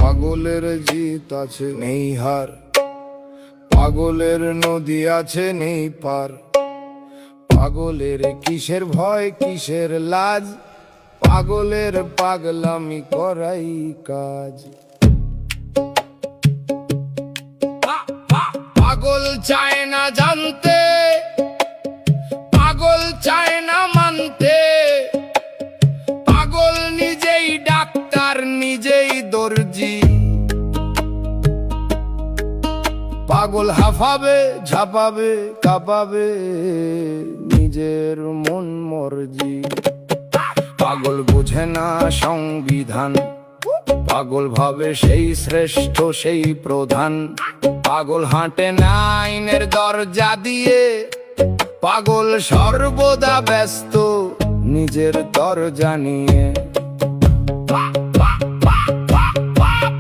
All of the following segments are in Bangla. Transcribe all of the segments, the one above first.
পাগলের জিত আছে নেই হার, পাগলের নদী আছে নেই পার। পাগলের কিসের ভয় কিসের লাজ, পাগলের পাগলামি করাই কাজ। পাগল চায় না জানতে, পাগল চায় না মানতে, পাগল নিজেই ডাক্তার নিজেই দর্জি। পাগল হাঁফাবে ঝাঁপাবে কাঁপাবে নিজের মন মর্জি। পাগল বোঝে না সংবিধান, পাগল ভাবে সেই শ্রেষ্ঠ সেই প্রধান। পাগল হাঁটে না আইনের দরজা দিয়ে, পাগল সর্বদা ব্যস্ত নিজের দরজা নিয়ে।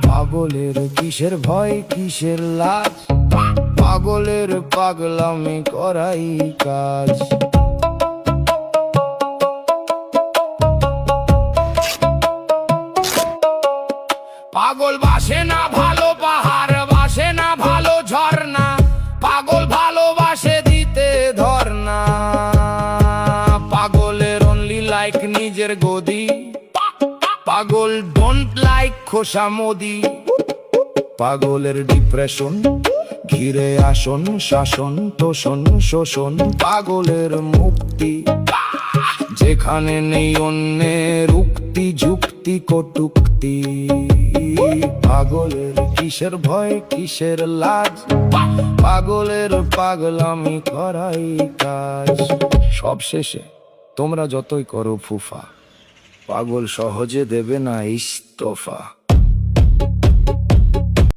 পাগলের কিসের ভয় কিসের লাজ, পাগলের পাগলামি করাই কাজ। পাগল বাসে না ভালো পাহাড়, বাসে না ভালো ঝর্ণা, পাগল ভালোবাসে দিতে ধর্ণা। পাগলের অনলি লাইক নিজের গদি, পাগল ডোন্ট লাইক খোসা মোদি। পাগলের ডিপ্রেশন ঘিরে আসন শাসন তোষণ শোষণ। পাগলের মুক্তি যেখানে নেই অন্যের উক্তি যুক্তি কটুক্তি। পাগলের কিসের ভয় কিসের লাজ, পাগলের পাগলামি করাই কাজ। সব শেষে তোমরা যতই করো ফুফা, পাগল সহজে দেবে না ইস্তফা।